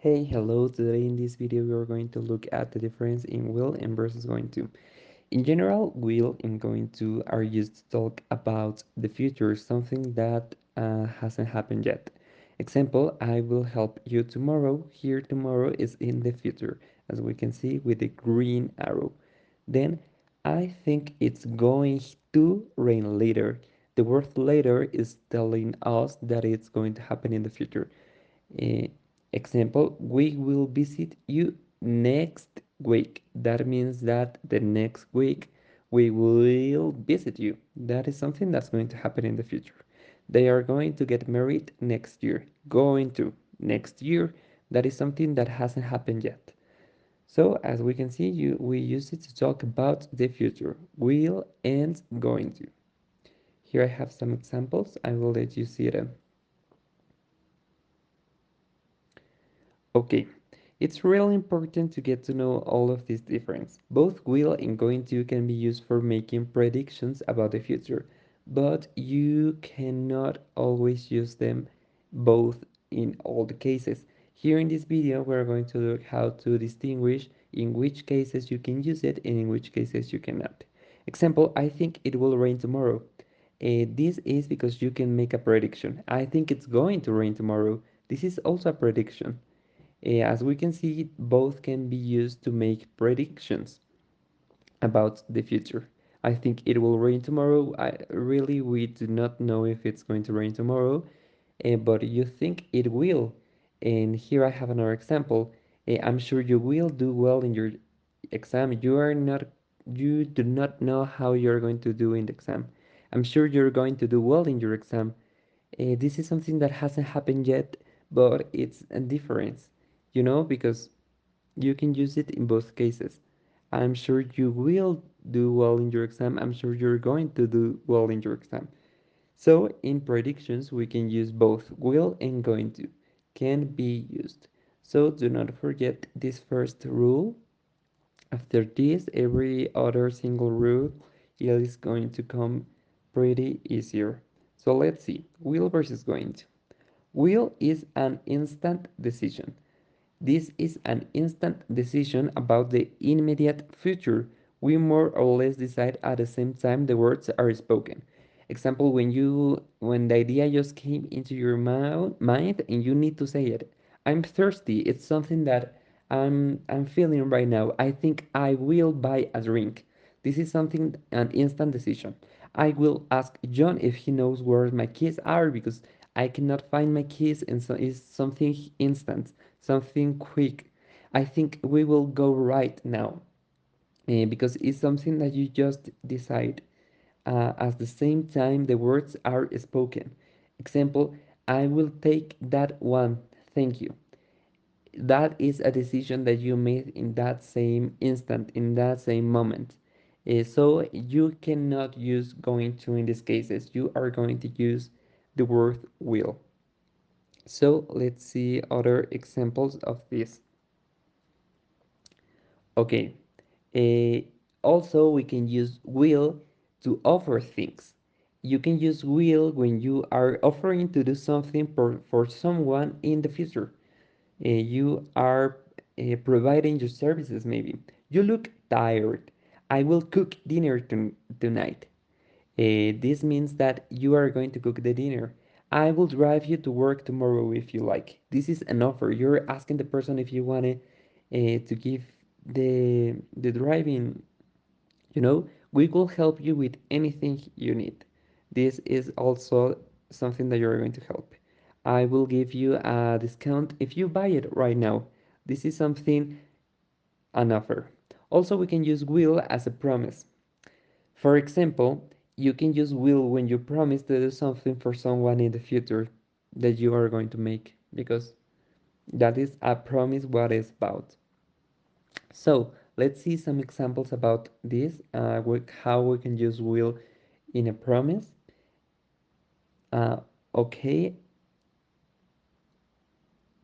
Hey, hello. Today in this video we are going to look at the difference in will and versus going to. In general, will and going to are used to talk about the future, something that hasn't happened yet. Example, I will help you tomorrow. Here tomorrow is in the future, as we can see with the green arrow. Then I think it's going to rain later. The word later is telling us that it's going to happen in the future. Eh, Example, we will visit you next week. That means that the next week we will visit you. That is something that's going to happen in the future. They are going to get married next year. Going to next year. That is something that hasn't happened yet. So as we can see, we use it to talk about the future. Will and going to. Here I have some examples. I will let you see them. Okay, it's really important to get to know all of these difference. Both will and going to can be used for making predictions about the future, but you cannot always use them both in all the cases. Here in this video, we're going to look how to distinguish in which cases you can use it and in which cases you cannot. Example, I think it will rain tomorrow. This is because you can make a prediction. I think it's going to rain tomorrow. This is also a prediction. As we can see, both can be used to make predictions about the future. I think it will rain tomorrow. We do not know if it's going to rain tomorrow, but you think it will. And here I have another example. I'm sure you will do well in your exam. You do not know how you're going to do in the exam. I'm sure you're going to do well in your exam. This is something that hasn't happened yet, but it's a difference, because you can use it in both cases. I'm sure you will do well in your exam. I'm sure you're going to do well in your exam. So in predictions, we can use both will and going to can be used. So do not forget this first rule. After this, every other single rule is going to come pretty easier. So let's see, will versus going to. Will is an instant decision. This is an instant decision about the immediate future. We more or less decide at the same time the words are spoken. Example, when the idea just came into your mind and you need to say it. I'm thirsty. It's something that I'm feeling right now. I think I will buy a drink. This is something an instant decision. I will ask John if he knows where my keys are because I cannot find my keys, and so it's something instant, something quick. I think we will go right now, because it's something that you just decide. At the same time, the words are spoken. Example, I will take that one. Thank you. That is a decision that you made in that same instant, in that same moment. So you cannot use going to in these cases. You are going to use the word will. So let's see other examples of this. Okay. Uh, Also, we can use will to offer things. You can use will when you are offering to do something for someone in the future. You are providing your services, maybe. You look tired. I will cook dinner tonight. This means that you are going to cook the dinner. I will drive you to work tomorrow if you like. This is an offer. You're asking the person if you want to give the driving. We will help you with anything you need. This is also something that you're going to help. I will give you a discount if you buy it right now. This is something an offer. Also, we can use will as a promise. For example, you can use will when you promise to do something for someone in the future that you are going to make, because that is a promise what is about. So let's see some examples about this, how we can use will in a promise. Okay,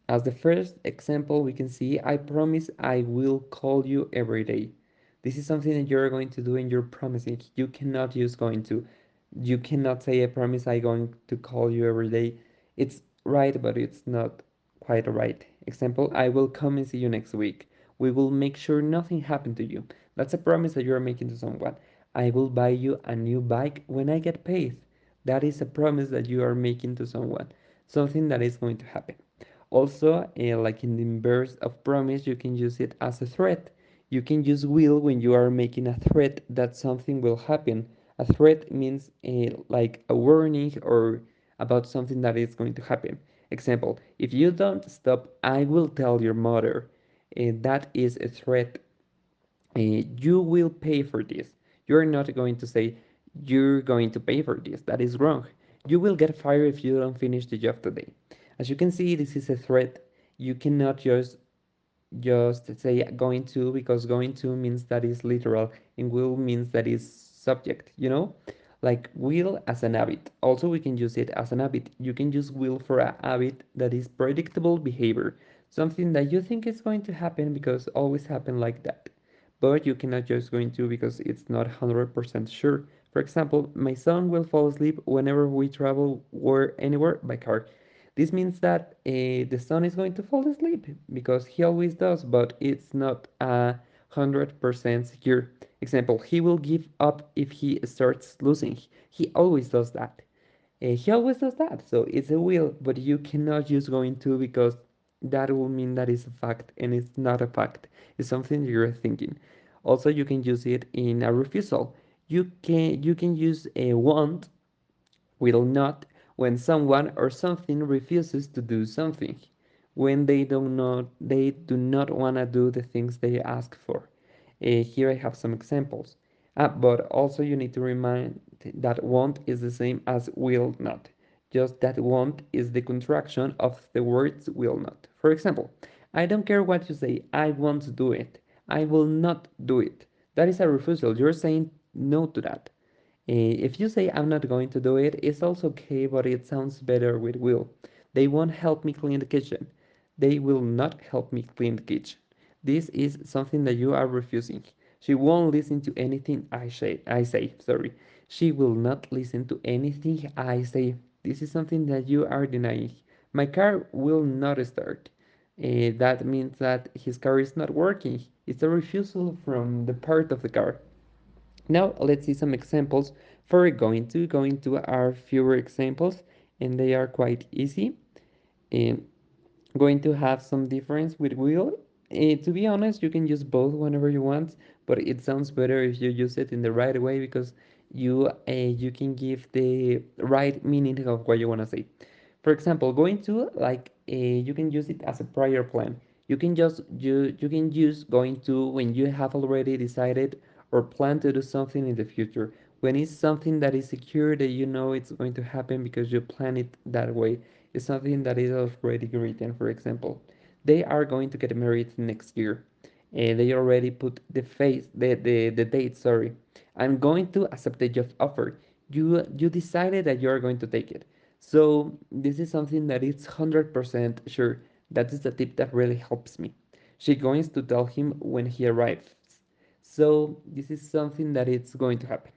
as the first example, we can see, I promise I will call you every day. This is something that you're going to do and you're promising. You cannot use going to. You cannot say, I promise I'm going to call you every day. It's right, but it's not quite right. Example, I will come and see you next week. We will make sure nothing happened to you. That's a promise that you are making to someone. I will buy you a new bike when I get paid. That is a promise that you are making to someone. Something that is going to happen. Also, like in the inverse of promise, you can use it as a threat. You can use will when you are making a threat that something will happen. A threat means like a warning or about something that is going to happen. Example, if you don't stop, I will tell your mother. That is a threat. You will pay for this. You're not going to say, you're going to pay for this. That is wrong. You will get fired if you don't finish the job today. As you can see, this is a threat. You cannot just say going to, because going to means that is literal and will means that is subject, you know, like will as an habit. Also we can use it as an habit. You can use will for a habit that is predictable behavior, something that you think is going to happen because always happen like that, but you cannot just going to because it's not 100% sure. For example, my son will fall asleep whenever we travel or anywhere by car. This means that the sun is going to fall asleep because he always does, but it's not 100% secure. Example, he will give up if he starts losing. He always does that. He always does that, so it's a will, but you cannot use going to because that will mean that it's a fact and it's not a fact. It's something you're thinking. Also, you can use it in a refusal. You can use a want will not when someone or something refuses to do something, when they do not want to do the things they ask for. Here I have some examples. But also you need to remind that won't is the same as will not. Just that won't is the contraction of the words will not. For example, I don't care what you say, I won't do it. I will not do it. That is a refusal. You're saying no to that. If you say I'm not going to do it, it's also okay, but it sounds better with will. They won't help me clean the kitchen. They will not help me clean the kitchen. This is something that you are refusing. She won't listen to anything I say, sorry. She will not listen to anything I say. This is something that you are denying. My car will not start. That means that his car is not working. It's a refusal from the part of the car. Now let's see some examples for going to. Going to are fewer examples and they are quite easy. And going to have some difference with will. To be honest, you can use both whenever you want, but it sounds better if you use it in the right way because you can give the right meaning of what you want to say. For example, going to like you can use it as a prior plan. You can use going to when you have already decided or plan to do something in the future. When it's something that is secure that you know it's going to happen because you plan it that way. It's something that is already written. For example, they are going to get married next year. They already put the date, sorry. I'm going to accept the job offer. You decided that you are going to take it. So this is something that is 100% sure. That is the tip that really helps me. She going to tell him when he arrives. So this is something that it's going to happen.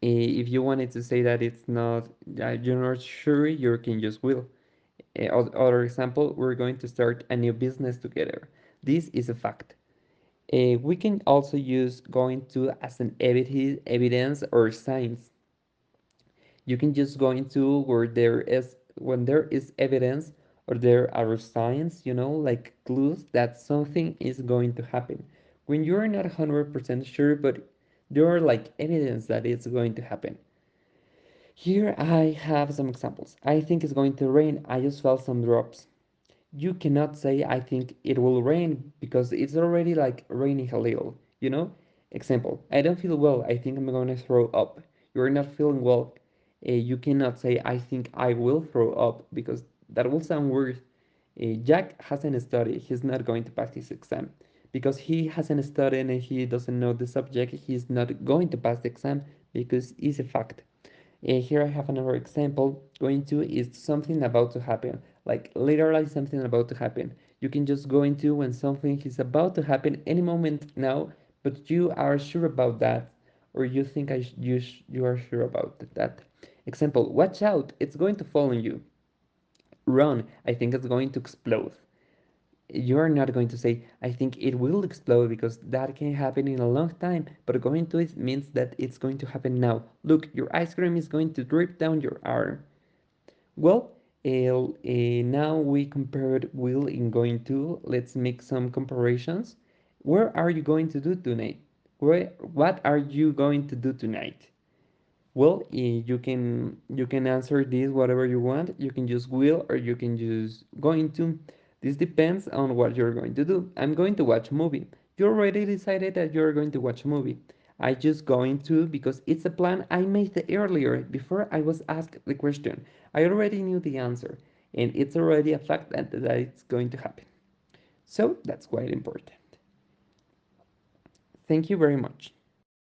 If you wanted to say that it's not, you're not sure, you can just will. Other example, we're going to start a new business together. This is a fact. We can also use going to as an evidence or signs. You can just go into where there is when there is evidence or there are signs, like clues that something is going to happen. When you're not 100% sure, but there are like evidence that it's going to happen. Here I have some examples. I think it's going to rain. I just felt some drops. You cannot say I think it will rain because it's already like raining a little, you know? Example, I don't feel well. I think I'm going to throw up. You're not feeling well. You cannot say I think I will throw up because that will sound weird. Jack hasn't studied. He's not going to pass his exam because he hasn't studied and he doesn't know the subject. He's not going to pass the exam because it's a fact. Here I have another example. Going to is something about to happen, like literally something about to happen. You can just go into when something is about to happen any moment now, but you are sure about that, or you think you are sure about that. Example, watch out, it's going to fall on you. run, I think it's going to explode. You're not going to say, I think it will explode because that can happen in a long time, but going to it means that it's going to happen now. Look, your ice cream is going to drip down your arm. Well, now we compared will in going to. Let's make some comparisons. Where are you going to do tonight? What are you going to do tonight? Well, you can answer this whatever you want. You can use will or you can use going to. This depends on what you're going to do. I'm going to watch a movie. You already decided that you're going to watch a movie. I just going to because it's a plan I made earlier before I was asked the question. I already knew the answer, and it's already a fact that it's going to happen. So that's quite important. Thank you very much.